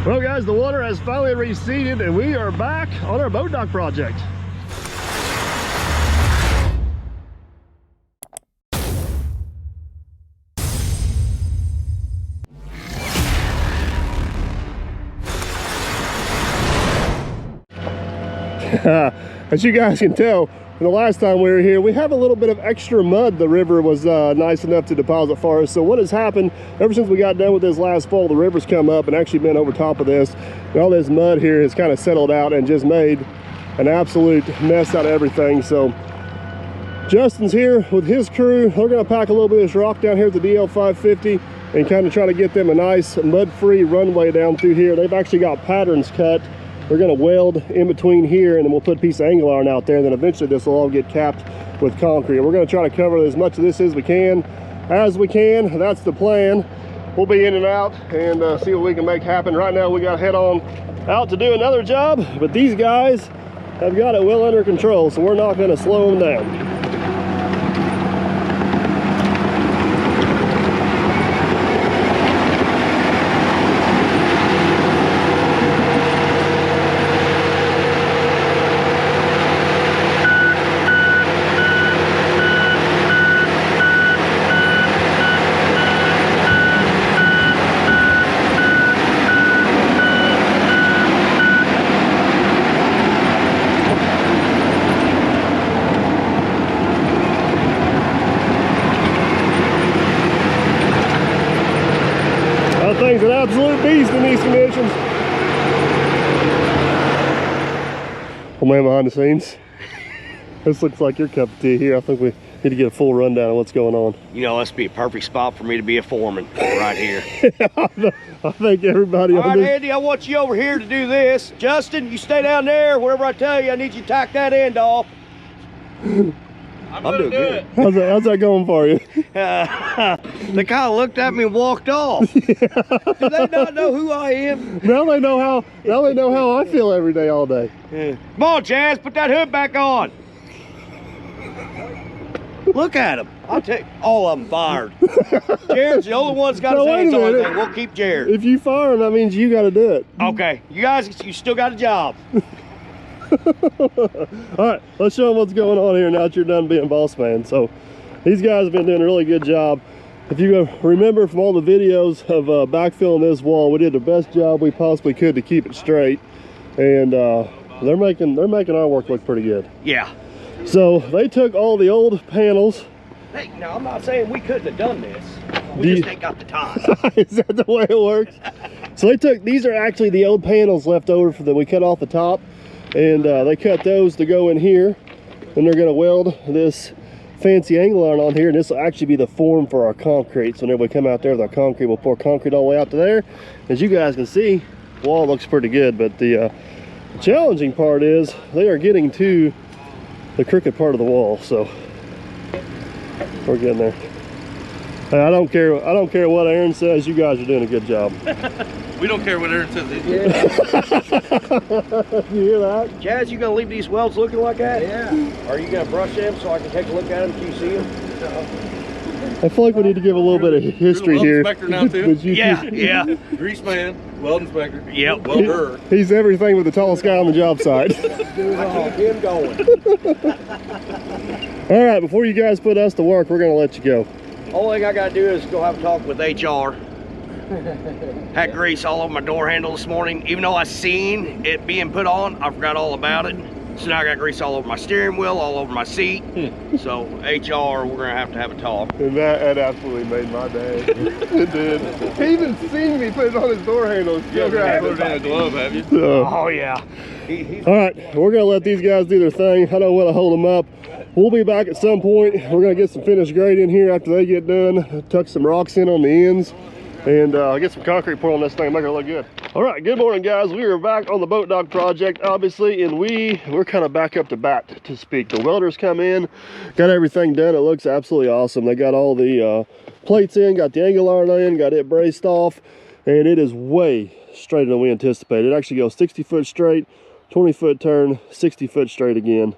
Well guys, the water has finally receded and we are back on our boat dock project. As you guys can tell, the last time we were here, we have a little bit of extra mud. The river was nice enough to deposit for us. So what has happened, ever since we got done with this last fall, the river's come up and actually been over top of this. And all this mud here has kind of settled out and just made an absolute mess out of everything. So Justin's here with his crew. They're gonna pack a little bit of this rock down here at the DL 550 and kind of try to get them a nice mud-free runway down through here. They've actually got patterns cut. We're going to weld in between here, and then we'll put a piece of angle iron out there, and then eventually this will all get capped with concrete. We're going to try to cover as much of this as we can. That's the plan. We'll be in and out and see what we can make happen. Right now we got to head on out to do another job, but these guys have got it well under control, so we're not going to slow them down. Thing's an absolute beast in these conditions. Oh man, behind the scenes. This looks like your cup of tea here. I think we need to get a full rundown of what's going on. You know, this would be a perfect spot for me to be a foreman right here. I think everybody All right, Andy, I want you over here to do this. Justin, you stay down there. Whatever I tell you, I need you to tack that end off. I'm doing good. How's that going for you? They kind of looked at me and walked off. Yeah. Do they not know who I am? Now they know how I feel every day, all day. Yeah. Come on, Chaz, put that hood back on. Look at them. I'll take all of them fired. Jared's the only one that's got his hands on it. We'll keep Jared. If you fire him, that means you got to do it. Okay, you guys, you still got a job. All right, let's show them what's going on here now that you're done being boss man. So these guys have been doing a really good job. If you remember from all the videos of backfilling this wall, we did the best job we possibly could to keep it straight, and they're making our work look pretty good. Yeah. So they took all the old panels. Hey, now I'm not saying we couldn't have done this. We just ain't got the time. Is that the way it works? So these are actually the old panels left over from that we cut off the top. And they cut those to go in here, and they're going to weld this fancy angle iron on here, and this will actually be the form for our concrete. So whenever we come out there with our concrete, we'll pour concrete all the way out to there. As you guys can see, the wall looks pretty good, but the challenging part is they are getting to the crooked part of the wall. So we're getting there. Hey, I don't care what Aaron says, you guys are doing a good job. We don't care what Aaron says. Yeah. You hear that? Chaz, you gonna leave these welds looking like that? Yeah. Are you gonna brush them so I can take a look at them? Can you see them? I feel like we need to give a little bit of history here. Inspector now too? Yeah. Grease man, weld inspector. Yep. Welder. He's everything with the tallest guy on the job site. I keep him going. All right, before you guys put us to work, we're gonna let you go. Only thing I gotta do is go have a talk with HR. Had grease all over my door handle this morning. Even though I seen it being put on, I forgot all about it. So now I got grease all over my steering wheel, all over my seat. So HR, we're gonna have a talk. And that absolutely made my day. It did. He even seen me put it on his door handle. You ever put it in a glove, have you? Oh yeah. All right, we're gonna let these guys do their thing. I don't want to hold them up. We'll be back at some point. We're gonna get some finished grade in here after they get done. Tuck some rocks in on the ends, and get some concrete poured on this thing, make it look good. All right, good morning guys. We are back on the boat dock project, obviously, and we're kind of back up to bat, to speak. The welders come in, got everything done. It looks absolutely awesome. They got all the plates in, got the angle iron in, got it braced off, and it is way straighter than we anticipated. It actually goes 60 foot straight, 20 foot turn, 60 foot straight again.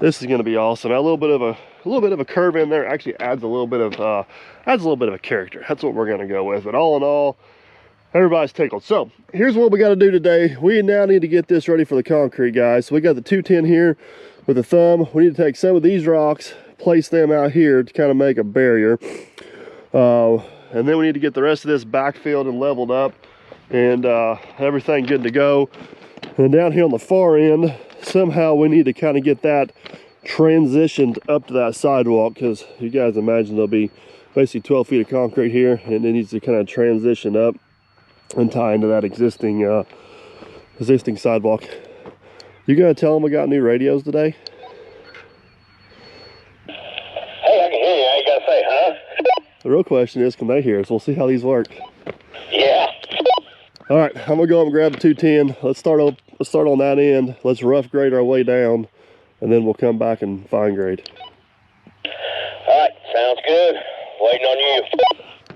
This is going to be awesome. A little bit of a curve in there actually adds a little bit of a character. That's what we're going to go with. But all in all, Everybody's tickled. So here's what we got to do today. We now need to get this ready for the concrete, guys. So we got the 210 here with a thumb. We need to take some of these rocks, place them out here to kind of make a barrier. And then we need to get the rest of this backfilled and leveled up and everything good to go. And down here on the far end, somehow we need to kind of get that transitioned up to that sidewalk, because you guys imagine there'll be basically 12 feet of concrete here, and it needs to kind of transition up and tie into that existing sidewalk. You gonna tell them we got new radios today? Hey, I can hear you. I ain't gotta say, huh? The real question is, can they hear us? We'll see how these work. Yeah. All right, I'm gonna go up and grab the 210. Let's start on that end. Let's rough grade our way down, and then we'll come back and fine grade. All right, sounds good. Waiting on you.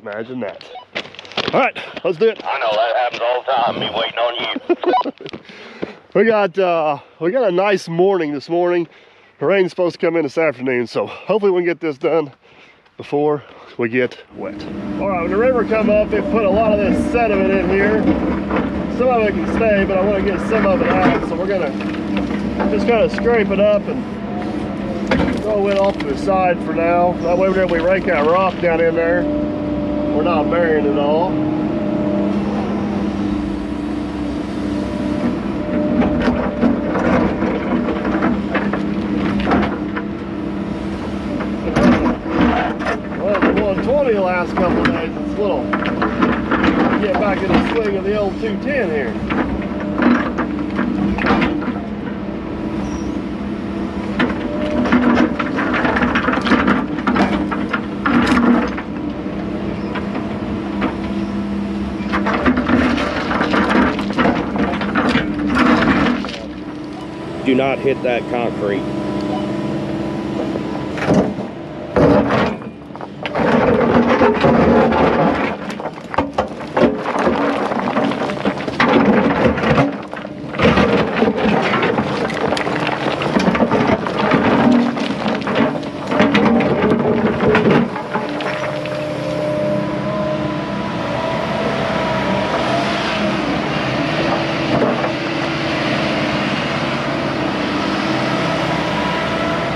Imagine that. All right, let's do it. I know that happens all the time. Me waiting on you. We got a nice morning this morning. The rain's supposed to come in this afternoon, so hopefully we can get this done before we get wet. All right, when the river come up, they put a lot of this sediment in here. Some of it can stay, but I want to get some of it out, so we're gonna just kind of scrape it up and throw it off to the side for now. That way, whenever we rake that rock down in there, we're not burying it all. Well, the 120 the last couple of days, it's a little, get back in the swing of the old 210 here. Do not hit that concrete.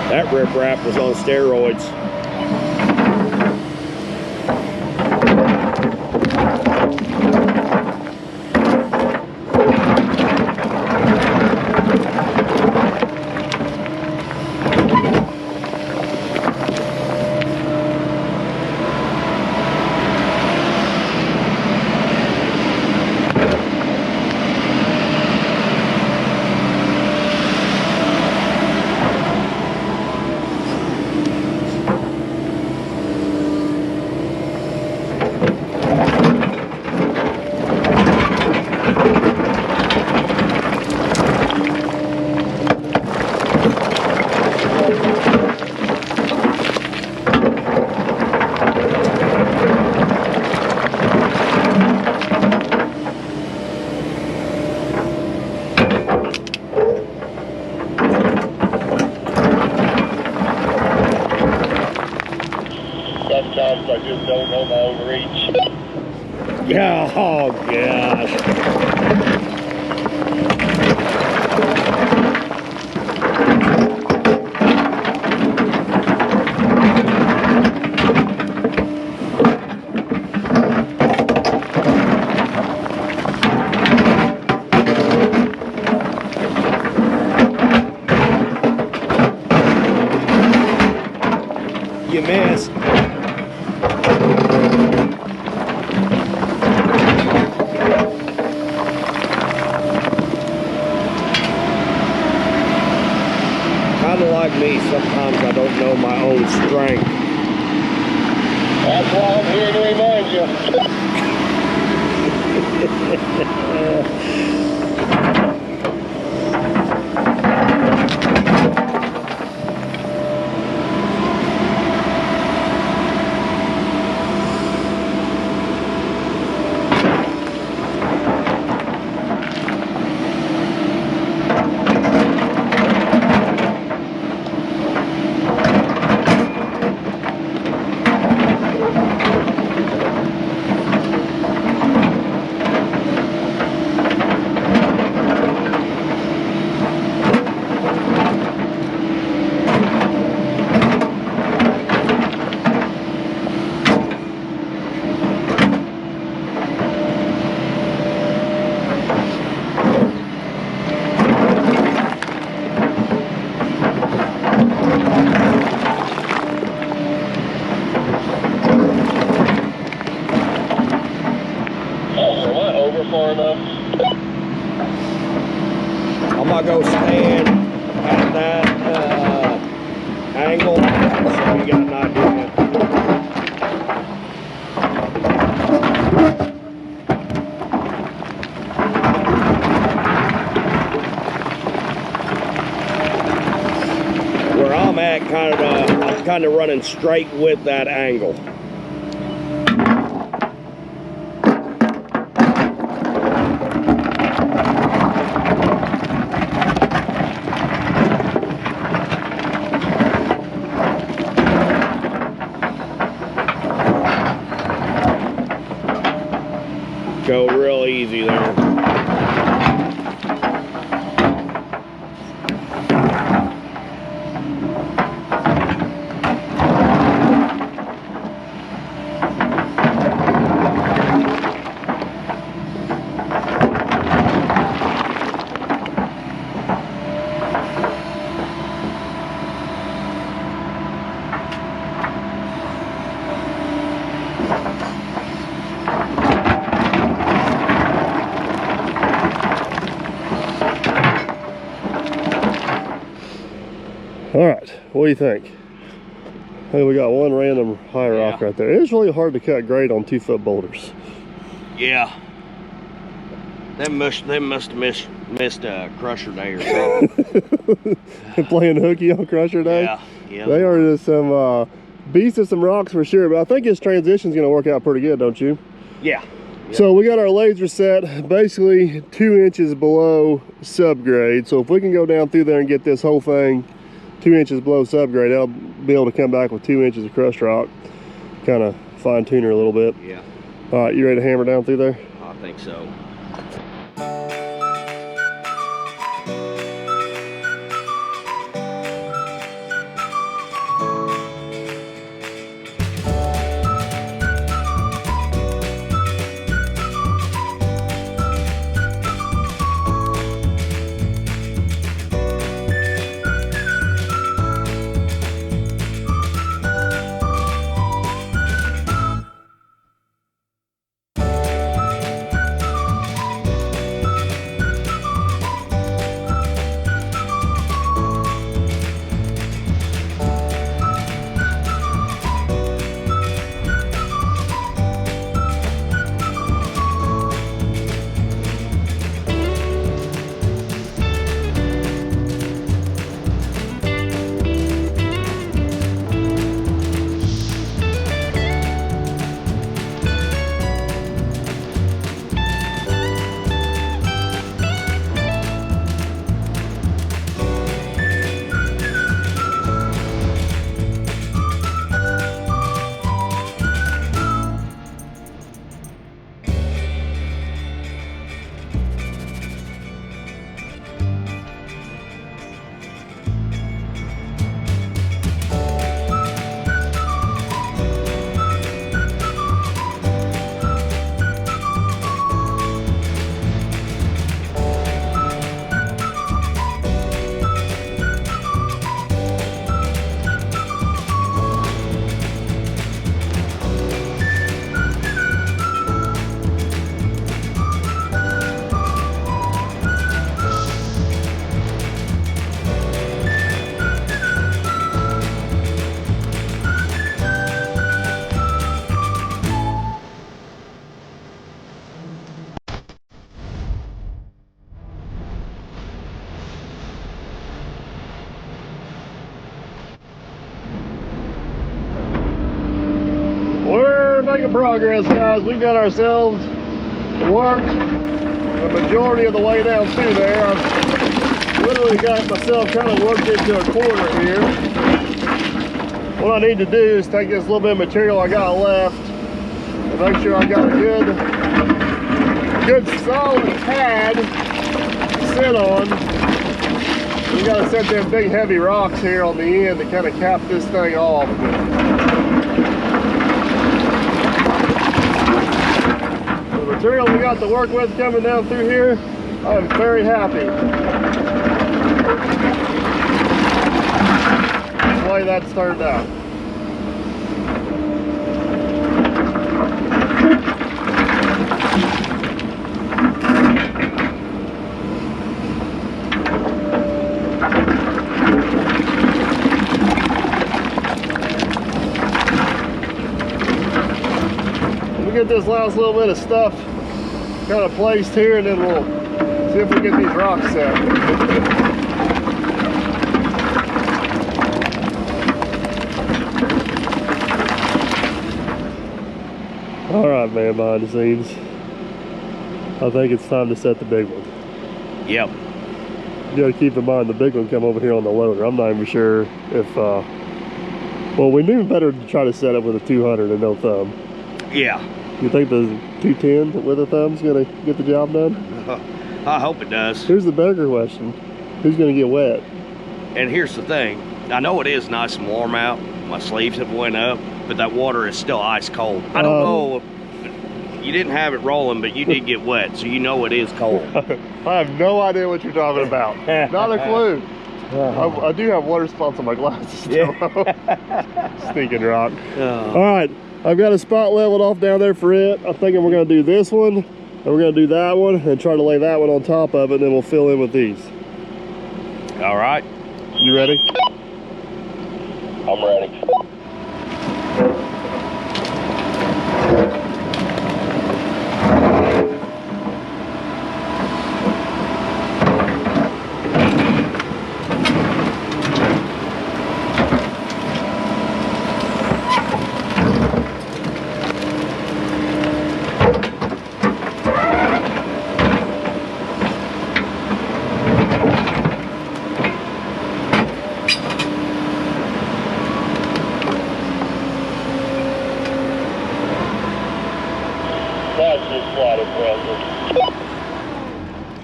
That riprap was on steroids. Sometimes I just don't know my own reach. Yeah, oh gosh. You missed. Kinda like me, sometimes I don't know my own strength. That's why I'm here to remind you. far enough. I'm gonna go stand at that angle so you got an idea. Where I'm at, I'm kind of running straight with that angle. Go real easy there. All right, what do you think? Hey, we got one random high rock right there. It's really hard to cut grade on 2-foot boulders. Yeah. They must have missed a crusher day or something. Playing hooky on crusher day? Yeah, yeah. They are just some beasts of some rocks for sure, but I think his transition's gonna work out pretty good, don't you? Yeah. So we got our laser set basically 2 inches below subgrade. So if we can go down through there and get this whole thing 2 inches below subgrade, that'll be able to come back with 2 inches of crushed rock, kind of fine tune her a little bit. Yeah. All right, you ready to hammer down through there? I think so. Making progress, guys. We got ourselves worked the majority of the way down through there. I've literally got myself kind of worked into a corner here. What I need to do is take this little bit of material I got left and make sure I got a good solid pad to sit on. We got to set them big heavy rocks here on the end to kind of cap this thing off. The material we got to work with coming down through here, I am very happy. The way that's turned out. get this last little bit of stuff kind of placed here, and then we'll see if we get these rocks set. All right, man, behind the scenes, I think it's time to set the big one. Yep. You gotta keep in mind the big one come over here on the loader. I'm not even sure if, well, we knew better to try to set it with a 200 and no thumb. Yeah. You think the 210 with a thumb's gonna get the job done? I hope it does. Here's the bigger question. Who's gonna get wet? And here's the thing. I know it is nice and warm out. My sleeves have went up, but that water is still ice cold. I don't know. You didn't have it rolling, but you did get wet, so you know it is cold. I have no idea what you're talking about. Not a clue. I do have water spots on my glasses still. Stinking rock. All right, I've got a spot leveled off down there for it. I'm thinking we're gonna do this one, and we're gonna do that one, and try to lay that one on top of it, and then we'll fill in with these. All right. You ready? I'm ready.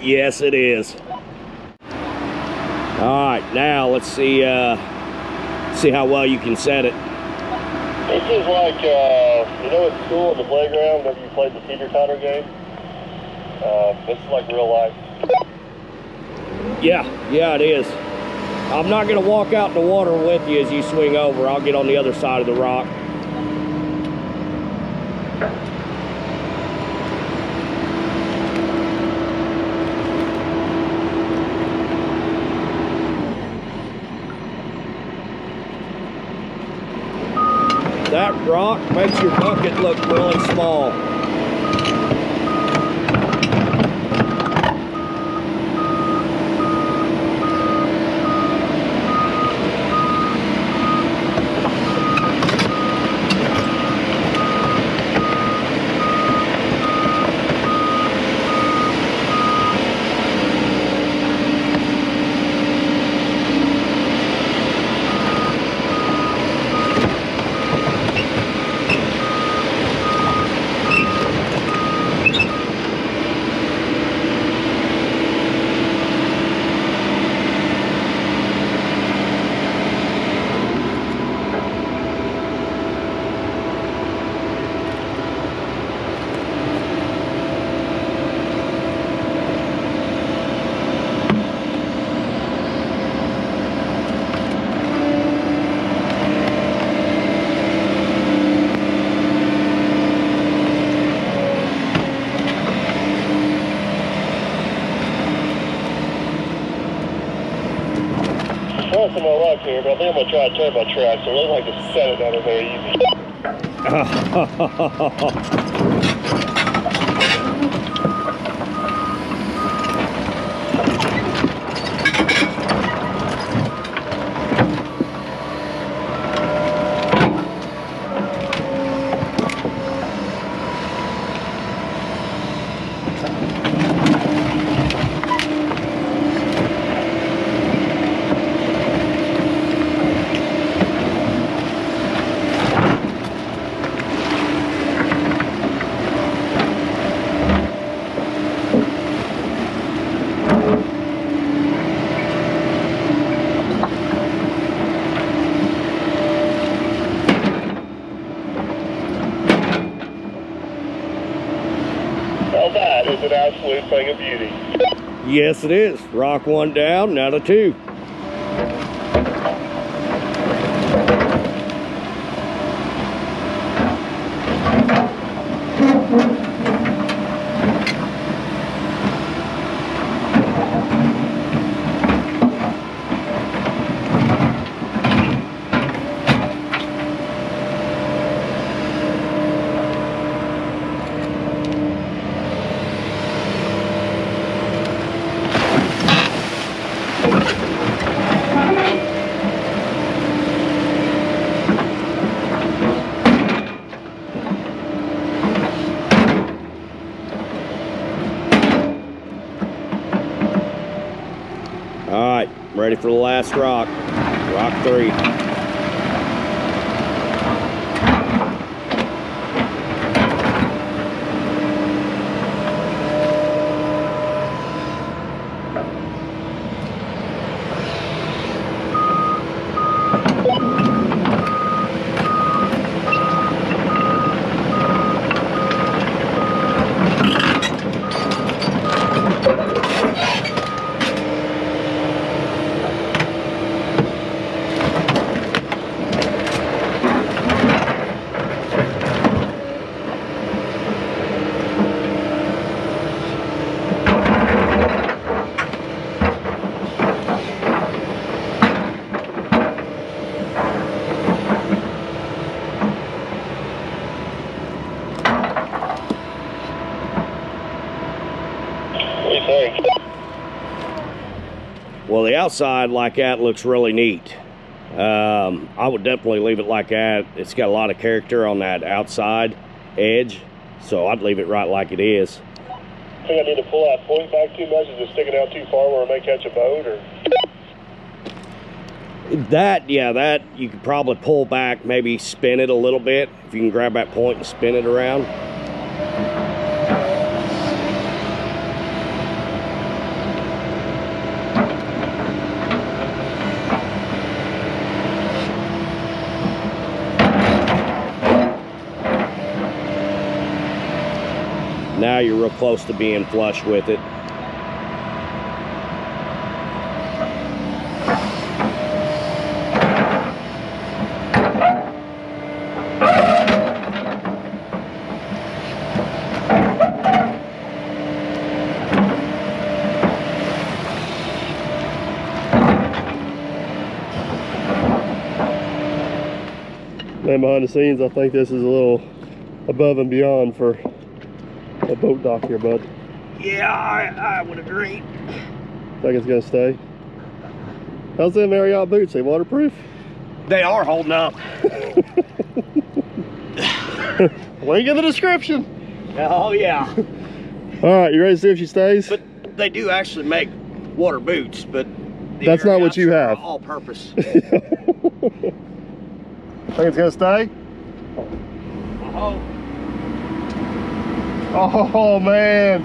Yes, it is. All right, now let's see how well you can set it. This is like, you know at school on the playground whenever you played the teeter-totter game? This is like real life. Yeah, it is. I'm not gonna walk out in the water with you as you swing over. I'll get on the other side of the rock. That rock makes your bucket look really small. For my luck here, but I think I'm gonna try to turn my track, so I really like to set it down very Well, that is an absolute thing of beauty. Yes, it is. Rock one down, now to two. I'm ready for the last rock. Rock 3. Well, the outside like that looks really neat. I would definitely leave it like that. It's got a lot of character on that outside edge, so I'd leave it right like it is. I think I need to pull that point back too much. Is it sticking out too far where I may catch a boat, or? That you could probably pull back, maybe spin it a little bit. If you can grab that point and spin it around. Now you're real close to being flush with it. Man, behind the scenes, I think this is a little above and beyond for a boat dock here, bud. Yeah, I would agree. Think it's gonna stay? How's them Ariat boots? They waterproof? They are holding up. Link in the description. Oh yeah. All right, you ready to see if she stays? But they do actually make water boots, but that's not what you have. All purpose. Think it's gonna stay? Oh man,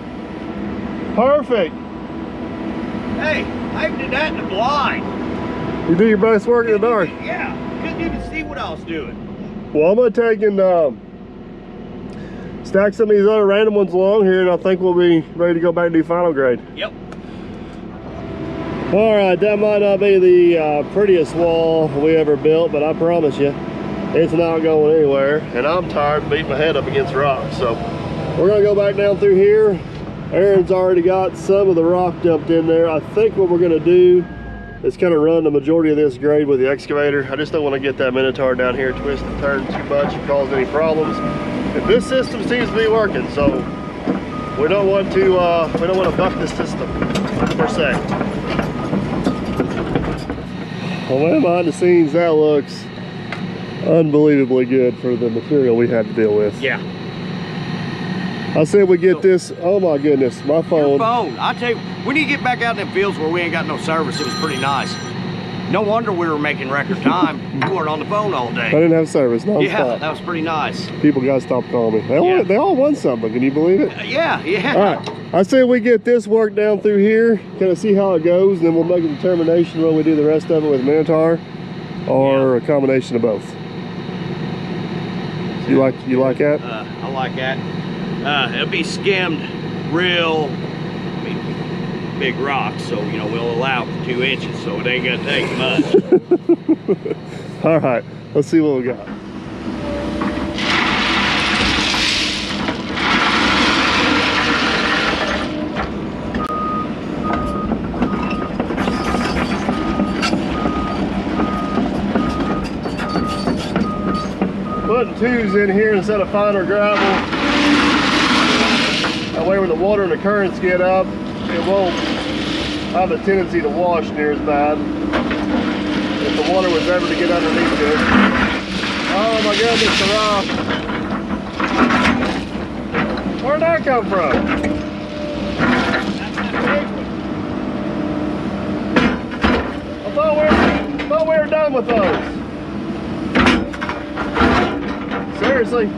perfect. Hey, I did that in the blind. You do your best work in the dark. Yeah, couldn't even see what I was doing. Well, I'm gonna take and stack some of these other random ones along here, and I think we'll be ready to go back and do final grade. Yep. All right, that might not be the prettiest wall we ever built, but I promise you, it's not going anywhere. And I'm tired of beating my head up against rocks, so we're gonna go back down through here. Aaron's already got some of the rock dumped in there. I think what we're gonna do is kind of run the majority of this grade with the excavator. I just don't want to get that Minotaur down here twist and turn too much and cause any problems. And this system seems to be working, so we don't want to buck the system per se. Well, man, behind the scenes, that looks unbelievably good for the material we had to deal with. Yeah. I said we get this. Oh my goodness, my phone. Your phone. I tell you, we need to get back out in the fields where we ain't got no service. It was pretty nice. No wonder we were making record time. You weren't on the phone all day. I didn't have service. No, yeah, that was pretty nice. People got to stop calling me. They all won something. Can you believe it? Yeah. All right. I say we get this work down through here, kind of see how it goes, and then we'll make a determination whether we do the rest of it with Minotaur or a combination of both. You like that? I like that. It'll be skimmed real, big rocks, so we'll allow for 2 inches, so it ain't gonna take much. All right, let's see what we got. Putting 2s in here instead of finer gravel. That way when the water and the currents get up, it won't have a tendency to wash near as bad if the water was ever to get underneath it. Oh my goodness, the rock. Where'd that come from? with those. Seriously.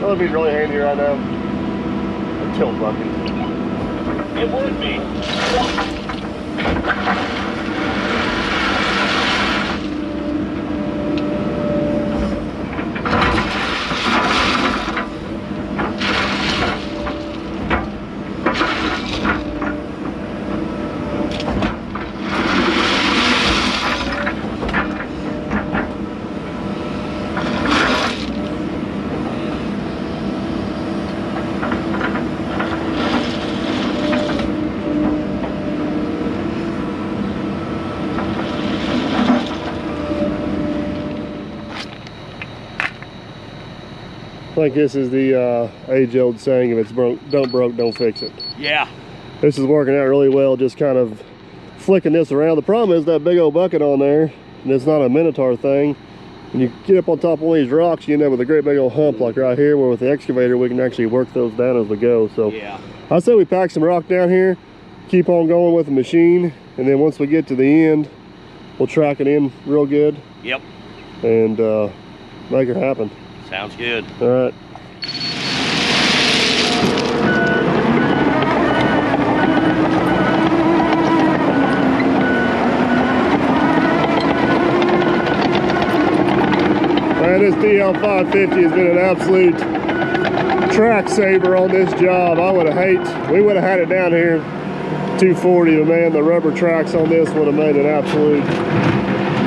That would be really handy right now. A tilt bucket. It would be. I think this is the age-old saying, if it's broke, don't fix it. Yeah. This is working out really well, just kind of flicking this around. The problem is that big old bucket on there, and it's not a Minotaur thing. When you get up on top of one of these rocks, you end up with a great big old hump like right here, where with the excavator we can actually work those down as we go. So Yeah. I say we pack some rock down here, keep on going with the machine, and then once we get to the end, we'll track it in real good. Yep. And make it happen. Sounds good. All right. Man, this DL550 has been an absolute track saver on this job. We would have had it down here 240, but man, the rubber tracks on this would have made an absolute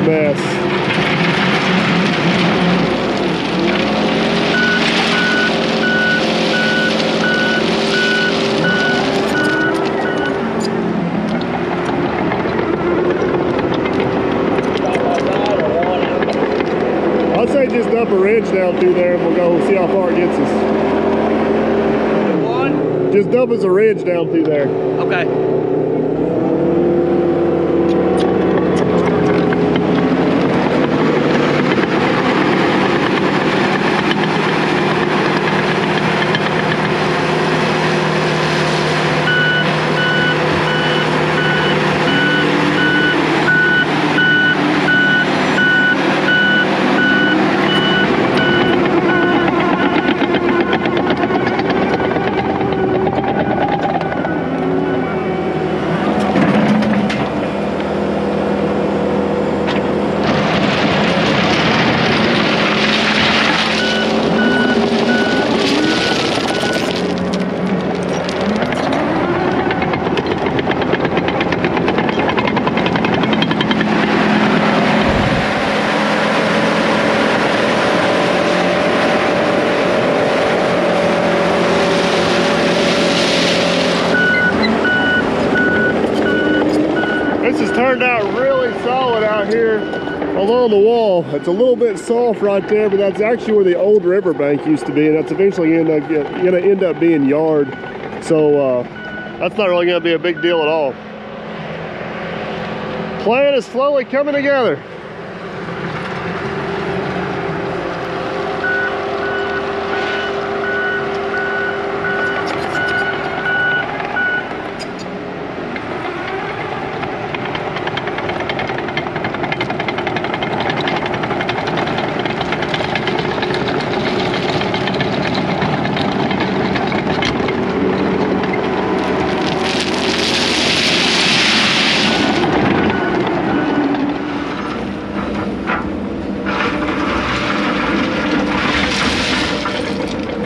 mess. I'd say just dump a wrench down through there and we'll go see how far it gets us. One? Just dump us a wrench down through there. Okay. Turned out really solid out here along the wall. It's a little bit soft right there, but that's actually where the old riverbank used to be, and that's eventually going to end up being yard. So that's not really going to be a big deal at all. Plan is slowly coming together.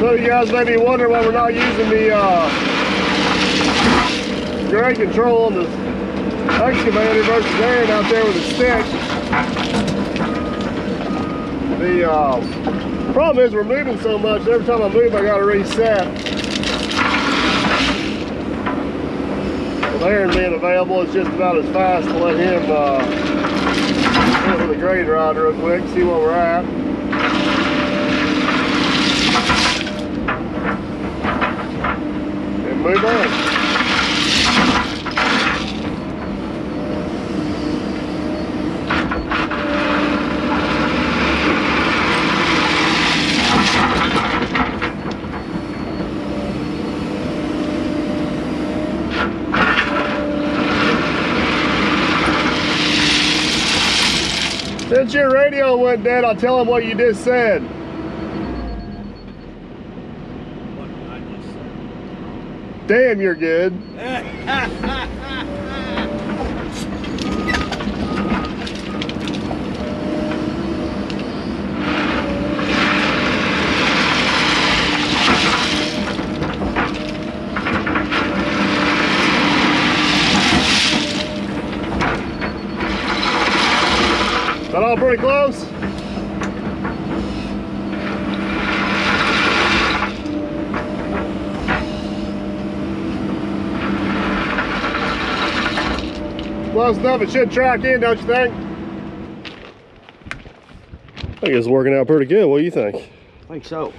So you guys may be wondering why we're not using the grade control on the excavator versus Ariat out there with a stick. The problem is we're moving so much, every time I move I gotta reset. With Aaron being available, it's just about as fast to let him hit with a grade rod real quick, see where we're at. And move on. Since your radio went dead, I'll tell him what you just said. What did I just say? Damn, you're good. That all pretty close? Close enough, it should track in, don't you think? I think it's working out pretty good. What do you think? I think so.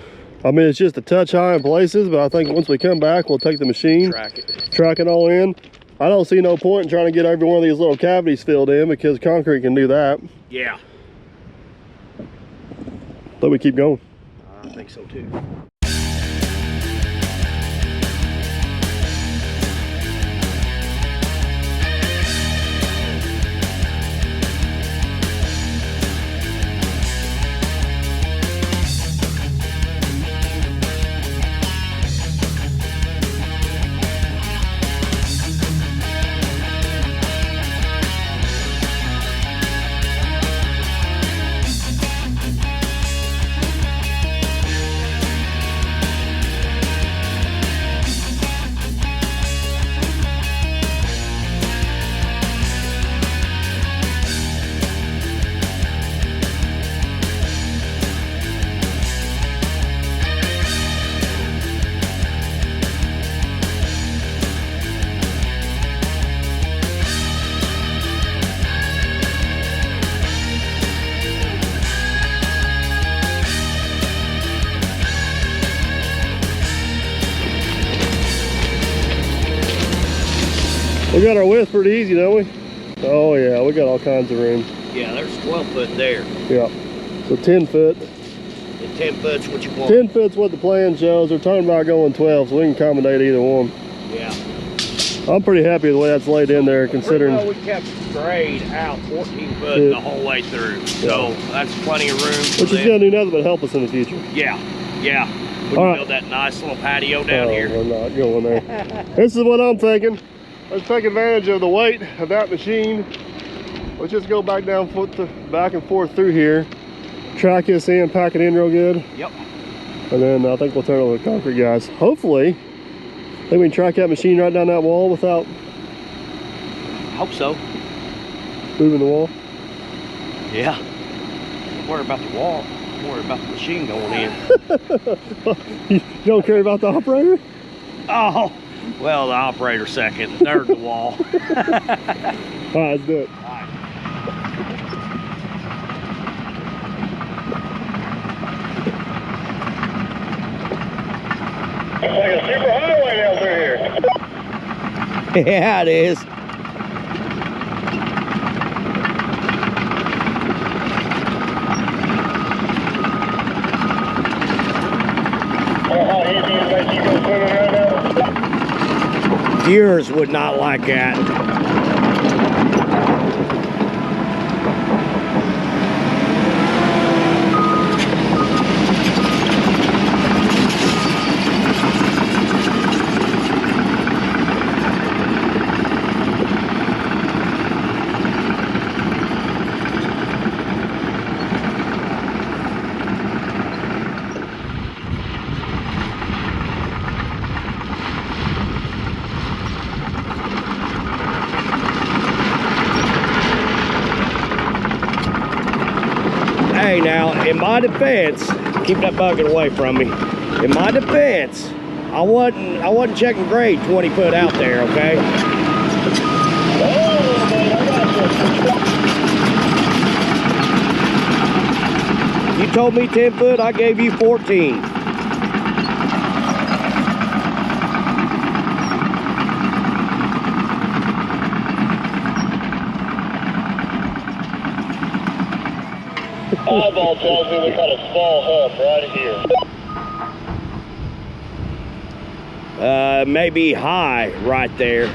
I mean, it's just a touch high in places, but I think once we come back, we'll take the machine, track it all in. I don't see no point in trying to get every one of these little cavities filled in because concrete can do that. Yeah. But we keep going. I think so too. We got our width pretty easy, don't we? Oh yeah, we got all kinds of room. Yeah, there's 12 foot there. Yeah. So 10 foot. And 10 foot's what you want. 10 foot's what the plan shows. They're talking about going 12, so we can accommodate either one. Yeah. I'm pretty happy with the way that's laid in there, considering. We kept grade out 14 foot the whole way through. So that's plenty of room. Which is going to do nothing but help us in the future. Yeah. Yeah. We can build that nice little patio down here. We're not going there. This is what I'm thinking. Let's take advantage of the weight of that machine. Let's just go back down, back and forth through here. Track this in, pack it in real good. Yep. And then I think we'll turn over to the concrete guys. Hopefully, I think we can track that machine right down that wall without Hope so. moving the wall. Yeah. Don't worry about the wall. Don't worry about the machine going in. You don't care about the operator? Oh, well, the operator second, third the wall. All right, let's do it. All right. It's like a super highway down through here. Yeah, it is. How easy is that you go swimming right now? Yours would not like that. Hey, now, in my defense, keep that bucket away from me. In my defense, I wasn't checking grade 20 foot out there, okay? You told me 10 foot, I gave you 14. Eyeball tells me we got a small hump right here. Maybe high right there.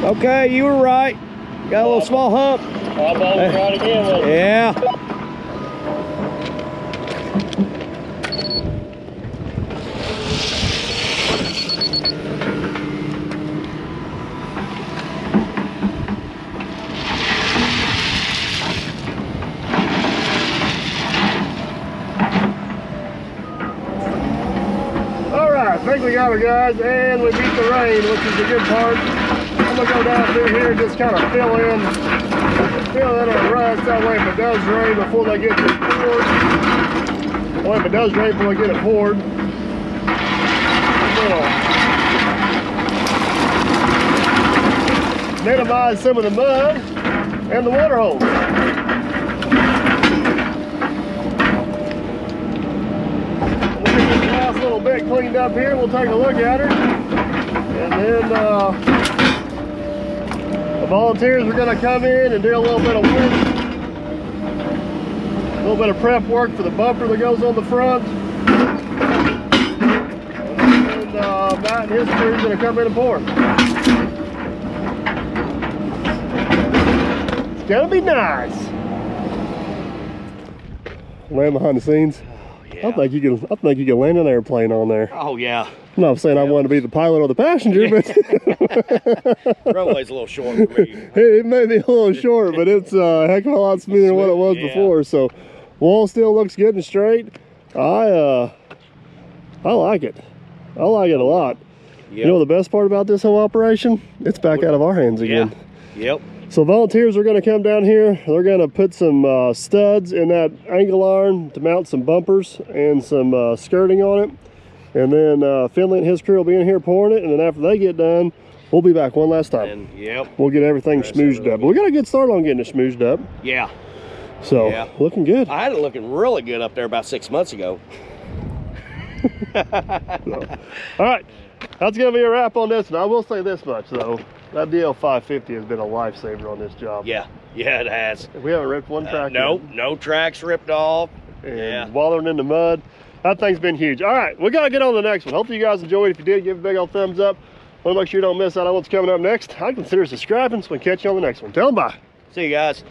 Okay, you were right. Got a little small hump. Eyeball right again, wasn't it? Yeah. All right, I think we got her, guys, and we beat the rain, which is the good part. I'm gonna go down through here and just kind of fill in our rust. That way, if it does rain before they get this poured, if it does rain before they get it poured, it'll minimize some of the mud and the water holes. We'll get this last little bit cleaned up here. We'll take a look at her, and then the volunteers are going to come in and do a little bit of work, a little bit of prep work for the bumper that goes on the front. And Matt and his crew is going to come in and pour. It's going to be nice. Land behind the scenes. Yeah. I think you can land an airplane on there. Oh yeah. I'm not saying I want to be the pilot or the passenger, but Runway's a little short for me. it may be a little short, but it's a heck of a lot smoother than what it was before. So wall still looks good and straight. I like it. I like it a lot. Yep. You know the best part about this whole operation? It's back out of our hands again. Yeah. Yep. So volunteers are going to come down here. They're going to put some studs in that angle iron to mount some bumpers and some skirting on it. And then Finley and his crew will be in here pouring it. And then after they get done, we'll be back one last time. And, yep. We'll get everything schmoozed up. But we got a good start on getting it schmoozed up. Yeah. So, looking good. I had it looking really good up there about 6 months ago. So, all right. That's going to be a wrap on this. And I will say this much, though. That DL550 has been a lifesaver on this job. Yeah. Yeah, it has. We haven't ripped one track. Nope. No tracks ripped off. And wallowing in the mud. That thing's been huge. All right, we got to get on to the next one. Hopefully you guys enjoyed. If you did, give it a big old thumbs up. Want to make sure you don't miss out on what's coming up next. I'd consider subscribing, so we can catch you on the next one. Tell them bye. See you guys.